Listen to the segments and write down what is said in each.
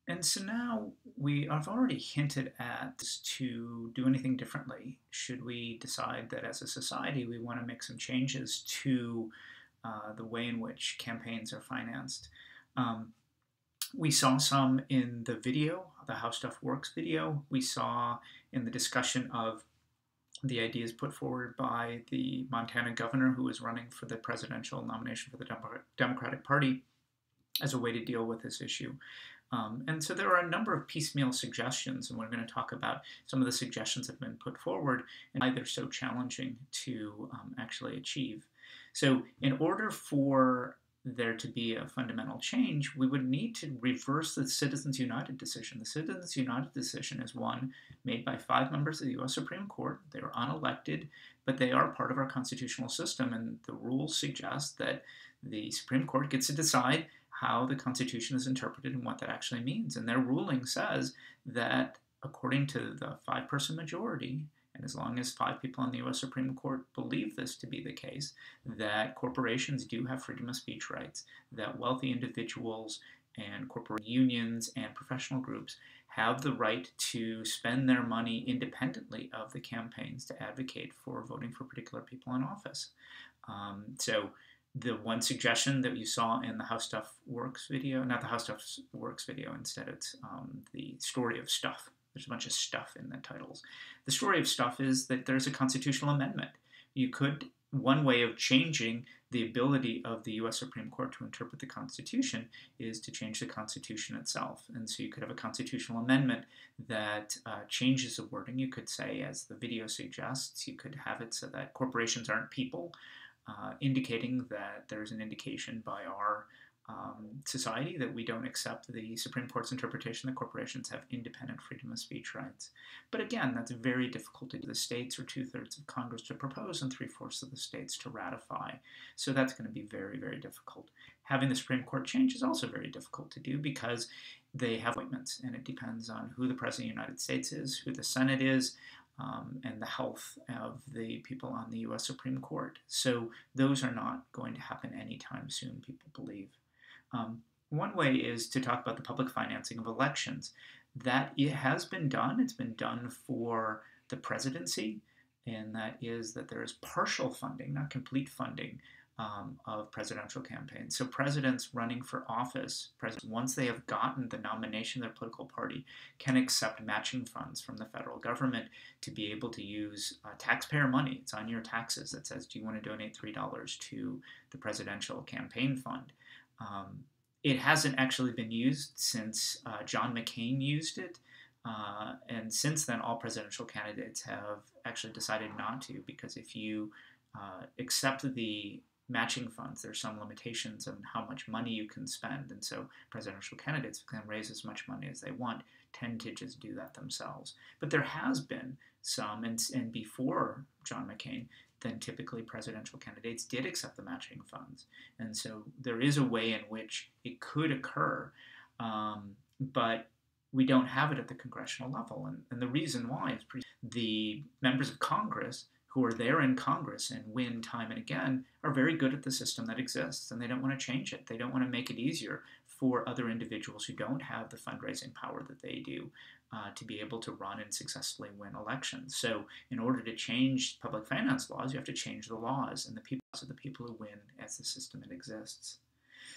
And so now we have already hinted at to do anything differently. Should we decide that as a society we want to make some changes to the way in which campaigns are financed? Um, we saw some in the video, the How Stuff Works video. We saw in the discussion of the ideas put forward by the Montana governor who is running for the presidential nomination for the Democratic Party as a way to deal with this issue. And so there are a number of piecemeal suggestions, and we're going to talk about some of the suggestions that have been put forward and why they're so challenging to actually achieve. So in order for there to be a fundamental change, we would need to reverse the Citizens United decision. The Citizens United decision is one made by 5 members of the U.S. Supreme Court. They are unelected, but they are part of our constitutional system, and the rules suggest that the Supreme Court gets to decide how the Constitution is interpreted and what that actually means. And their ruling says that according to the 5-person majority, and as long as 5 people on the U.S. Supreme Court believe this to be the case, that corporations do have freedom of speech rights, that wealthy individuals and corporate unions and professional groups have the right to spend their money independently of the campaigns to advocate for voting for particular people in office. So the one suggestion that you saw in the How Stuff Works video, not the How Stuff Works video, instead it's the story of stuff. There's a bunch of stuff in the titles. The story of stuff is that there's a constitutional amendment. One way of changing the ability of the U.S. Supreme Court to interpret the Constitution is to change the Constitution itself. And so you could have a constitutional amendment that changes the wording. You could say, as the video suggests, you could have it so that corporations aren't people, indicating that there's an indication by our society that we don't accept the Supreme Court's interpretation that corporations have independent freedom of speech rights. But again, that's very difficult to do. The states are 2/3 of Congress to propose and 3/4 of the states to ratify. So that's going to be very, very difficult. Having the Supreme Court change is also very difficult to do because they have appointments, and it depends on who the President of the United States is, who the Senate is, and the health of the people on the U.S. Supreme Court. So those are not going to happen anytime soon, people believe. One way is to talk about the public financing of elections. That it has been done. It's been done for the presidency, and that is that there is partial funding, not complete funding, of presidential campaigns. So presidents running for office, once they have gotten the nomination of their political party, can accept matching funds from the federal government to be able to use taxpayer money. It's on your taxes that says, do you want to donate $3 to the presidential campaign fund? It hasn't actually been used since John McCain used it. And since then, all presidential candidates have actually decided not to, because if you accept the matching funds, there's some limitations on how much money you can spend. And so presidential candidates can raise as much money as they want, tend to just do that themselves. But there has been some, and before John McCain, then typically presidential candidates did accept the matching funds. And so there is a way in which it could occur, but we don't have it at the congressional level. And the reason why is the members of Congress who are there in Congress and win time and again are very good at the system that exists, and they don't want to change it. They don't want to make it easier for other individuals who don't have the fundraising power that they do to be able to run and successfully win elections. So in order to change public finance laws, you have to change the laws, and the people are the people who win as the system that exists.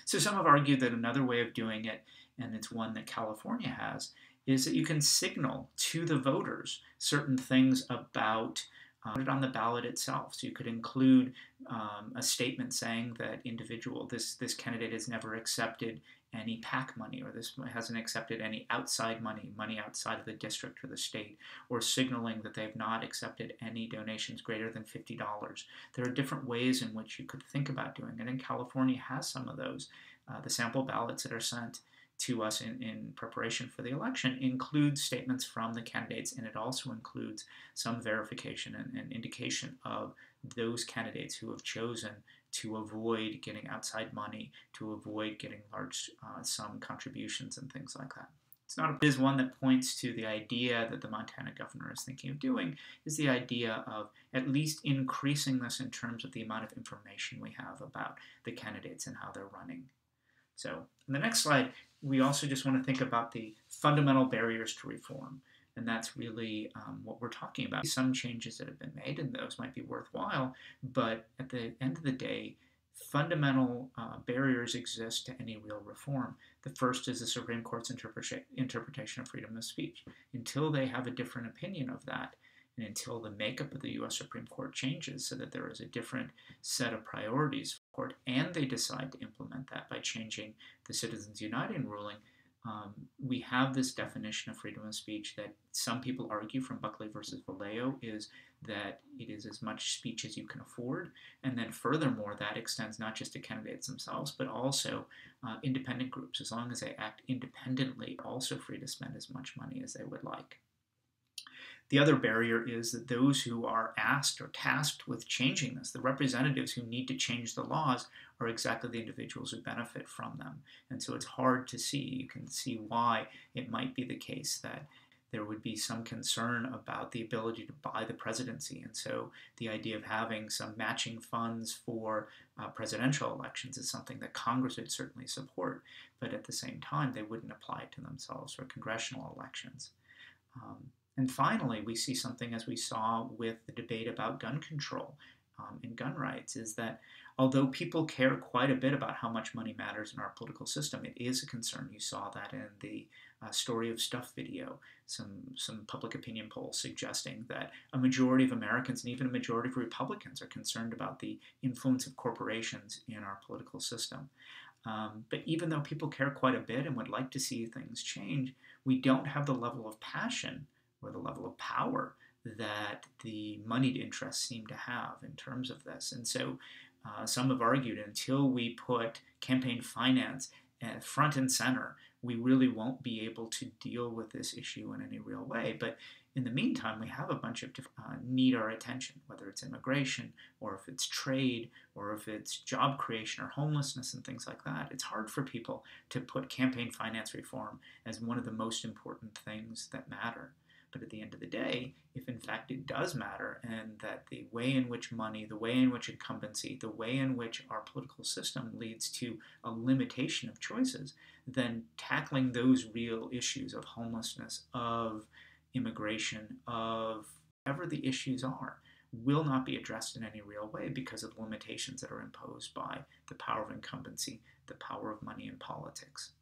So some have argued that another way of doing it, and it's one that California has, is that you can signal to the voters certain things about put it on the ballot itself. So you could include a statement saying that this candidate has never accepted any PAC money, or this hasn't accepted any outside money outside of the district or the state, or signaling that they have not accepted any donations greater than $50. There are different ways in which you could think about doing it, and California has some of those. The sample ballots that are sent to us in preparation for the election includes statements from the candidates, and it also includes some verification and indication of those candidates who have chosen to avoid getting outside money, to avoid getting large sum contributions and things like that. It is one that points to the idea that the Montana governor is thinking of doing, is the idea of at least increasing this in terms of the amount of information we have about the candidates and how they're running. So in the next slide, we also just want to think about the fundamental barriers to reform. And that's really what we're talking about. Some changes that have been made, and those might be worthwhile, but at the end of the day, fundamental barriers exist to any real reform. The first is the Supreme Court's interpretation of freedom of speech. Until they have a different opinion of that, and until the makeup of the U.S. Supreme Court changes so that there is a different set of priorities for the court, and they decide to implement that by changing the Citizens United ruling, we have this definition of freedom of speech that some people argue from Buckley versus Vallejo is that it is as much speech as you can afford. And then furthermore, that extends not just to candidates themselves, but also independent groups. As long as they act independently, are also free to spend as much money as they would like. The other barrier is that those who are asked or tasked with changing this, the representatives who need to change the laws, are exactly the individuals who benefit from them. And so it's hard to see. You can see why it might be the case that there would be some concern about the ability to buy the presidency. And so the idea of having some matching funds for presidential elections is something that Congress would certainly support. But at the same time, they wouldn't apply it to themselves for congressional elections. And finally, we see something as we saw with the debate about gun control and gun rights, is that although people care quite a bit about how much money matters in our political system, it is a concern. You saw that in the Story of Stuff video, some public opinion polls suggesting that a majority of Americans and even a majority of Republicans are concerned about the influence of corporations in our political system. But even though people care quite a bit and would like to see things change, we don't have the level of passion or the level of power that the moneyed interests seem to have in terms of this. And so some have argued until we put campaign finance front and center, we really won't be able to deal with this issue in any real way. But in the meantime, we have a bunch of need our attention, whether it's immigration or if it's trade or if it's job creation or homelessness and things like that. It's hard for people to put campaign finance reform as one of the most important things that matter. But at the end of the day, if in fact it does matter, and that the way in which money, the way in which incumbency, the way in which our political system leads to a limitation of choices, then tackling those real issues of homelessness, of immigration, of whatever the issues are, will not be addressed in any real way because of limitations that are imposed by the power of incumbency, the power of money in politics.